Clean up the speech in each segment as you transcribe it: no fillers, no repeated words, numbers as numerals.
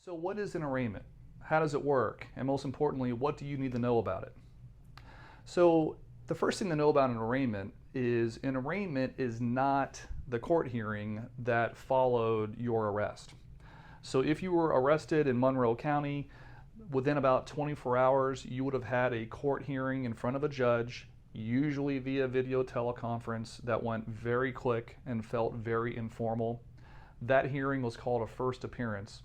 So what is an arraignment? How does it work? And most importantly, what do you need to know about it? So the first thing to know about an arraignment is not the court hearing that followed your arrest. So if you were arrested in Monroe County, within about 24 hours, you would have had a court hearing in front of a judge, usually via video teleconference, that went very quick and felt very informal. That hearing was called a first appearance.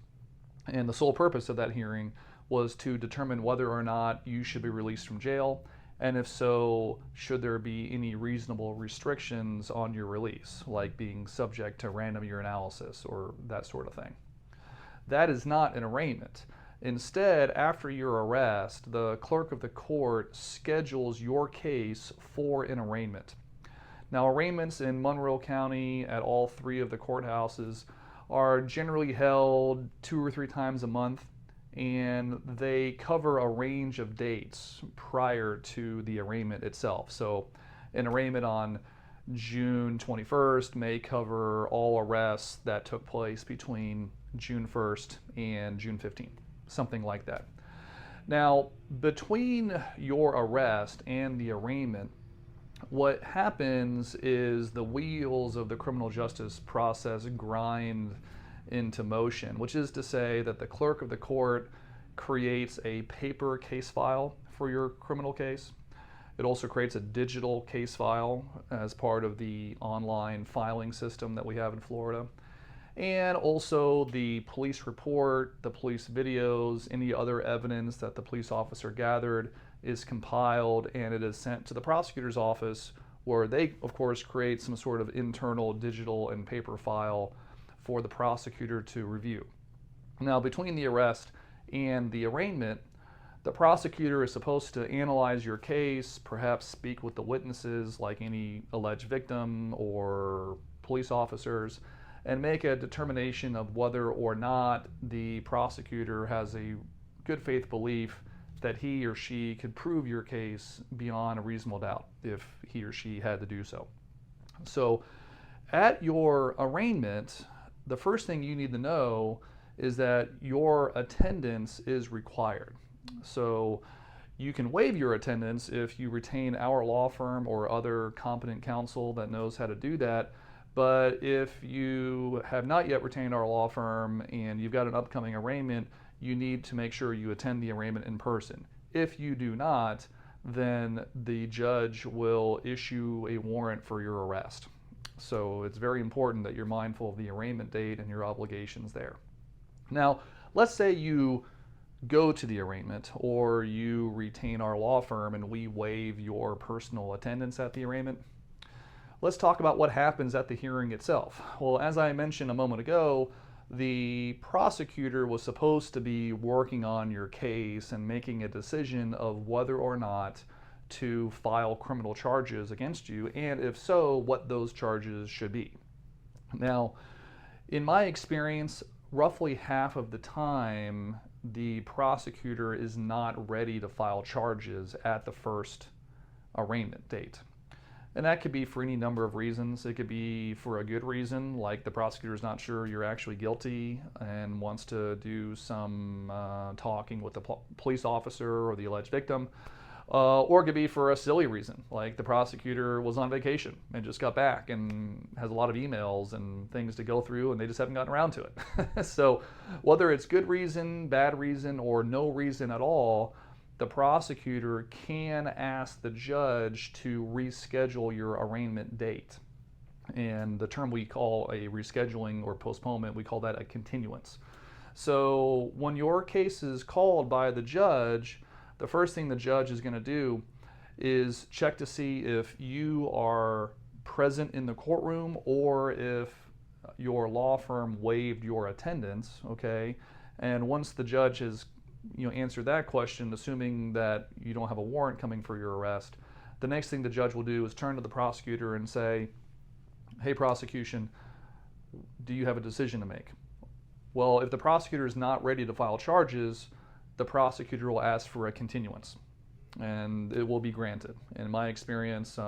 And the sole purpose of that hearing was to determine whether or not you should be released from jail, and if so, should there be any reasonable restrictions on your release, like being subject to random urinalysis or that sort of thing. That is not an arraignment. Instead, after your arrest, the clerk of the court schedules your case for an arraignment. Now, arraignments in Monroe County at all three of the courthouses are generally held 2 or 3 times a month, and they cover a range of dates prior to the arraignment itself. So an arraignment on June 21st may cover all arrests that took place between June 1st and June 15th, something like that. Now, between your arrest and the arraignment, what happens is the wheels of the criminal justice process grind into motion, which is to say that the clerk of the court creates a paper case file for your criminal case. It also creates a digital case file as part of the online filing system that we have in Florida. And also the police report, the police videos, any other evidence that the police officer gathered is compiled, and it is sent to the prosecutor's office, where they, of course, create some sort of internal digital and paper file for the prosecutor to review. Now, between the arrest and the arraignment, the prosecutor is supposed to analyze your case, perhaps speak with the witnesses like any alleged victim or police officers, and make a determination of whether or not the prosecutor has a good faith belief that he or she could prove your case beyond a reasonable doubt if he or she had to do so. So at your arraignment, the first thing you need to know is that your attendance is required. So you can waive your attendance if you retain our law firm or other competent counsel that knows how to do that. But if you have not yet retained our law firm and you've got an upcoming arraignment, you need to make sure you attend the arraignment in person. If you do not, then the judge will issue a warrant for your arrest. So it's very important that you're mindful of the arraignment date and your obligations there. Now, let's say you go to the arraignment or you retain our law firm and we waive your personal attendance at the arraignment. Let's talk about what happens at the hearing itself. Well, as I mentioned a moment ago, the prosecutor was supposed to be working on your case and making a decision of whether or not to file criminal charges against you, and if so, what those charges should be. Now, in my experience, roughly half of the time, the prosecutor is not ready to file charges at the first arraignment date. And that could be for any number of reasons. It could be for a good reason, like the prosecutor is not sure you're actually guilty and wants to do some talking with the police officer or the alleged victim. Or it could be for a silly reason, like the prosecutor was on vacation and just got back and has a lot of emails and things to go through, and they just haven't gotten around to it. So whether it's good reason, bad reason, or no reason at all, the prosecutor can ask the judge to reschedule your arraignment date. And the term we call a rescheduling or postponement, we call that a continuance. So when your case is called by the judge, the first thing the judge is going to do is check to see if you are present in the courtroom or if your law firm waived your attendance, okay? And once the judge has answer that question, assuming that you don't have a warrant coming for your arrest, the next thing the judge will do is turn to the prosecutor and say, hey, prosecution, do you have a decision to make? Well, if the prosecutor is not ready to file charges, the prosecutor will ask for a continuance, and it will be granted. In my experience,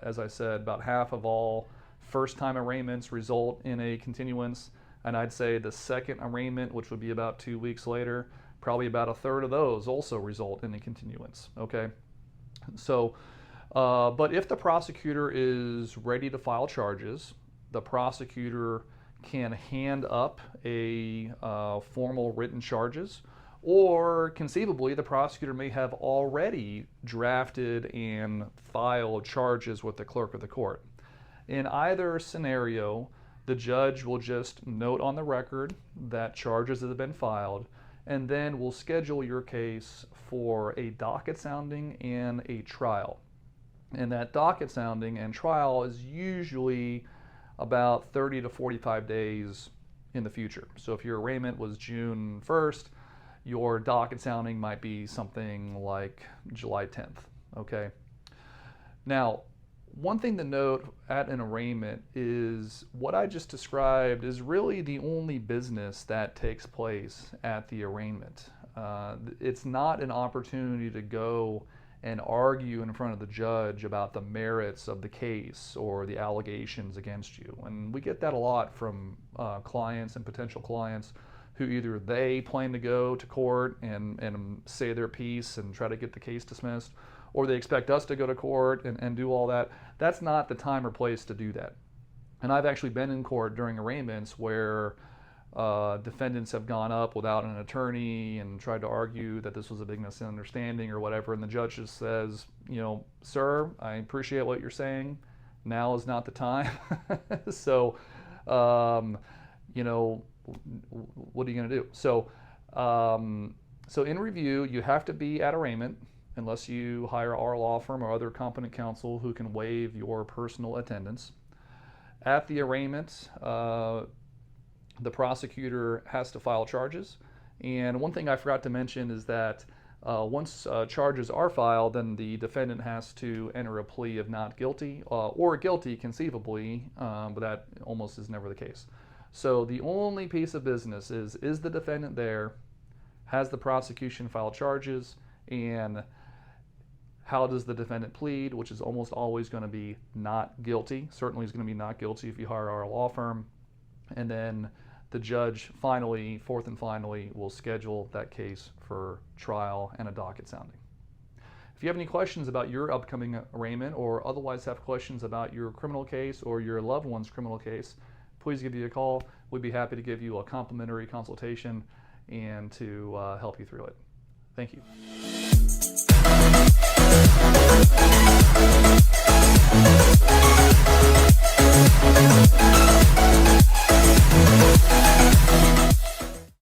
as I said, about half of all first-time arraignments result in a continuance. And I'd say the second arraignment, which would be about 2 weeks later, probably about a third of those also result in a continuance. Okay, so but if the prosecutor is ready to file charges, the prosecutor can hand up a formal written charges, or conceivably the prosecutor may have already drafted and filed charges with the clerk of the court. In either scenario, the judge will just note on the record that charges have been filed, and then will schedule your case for a docket sounding and a trial. And that docket sounding and trial is usually about 30 to 45 days in the future. So if your arraignment was June 1st, your docket sounding might be something like July 10th. Okay. Now, one thing to note at an arraignment is what I just described is really the only business that takes place at the arraignment. It's not an opportunity to go and argue in front of the judge about the merits of the case or the allegations against you. And we get that a lot from clients and potential clients who either they plan to go to court and say their piece and try to get the case dismissed, or they expect us to go to court and do all that. That's not the time or place to do that. And I've actually been in court during arraignments where defendants have gone up without an attorney and tried to argue that this was a big misunderstanding or whatever, and the judge just says, you know, sir, I appreciate what you're saying. Now is not the time. So, you know, what are you going to do? So, so in review, you have to be at arraignment unless you hire our law firm or other competent counsel who can waive your personal attendance. At the arraignment, the prosecutor has to file charges. And one thing I forgot to mention is that once charges are filed, then the defendant has to enter a plea of not guilty or guilty conceivably, but that almost is never the case. So the only piece of business is the defendant there? Has the prosecution filed charges? And how does the defendant plead, which is almost always going to be not guilty. Certainly is going to be not guilty if you hire our law firm. And then the judge finally, fourth and finally, will schedule that case for trial and a docket sounding. If you have any questions about your upcoming arraignment or otherwise have questions about your criminal case or your loved one's criminal case, please give you a call. We'd be happy to give you a complimentary consultation and to help you through it. Thank you.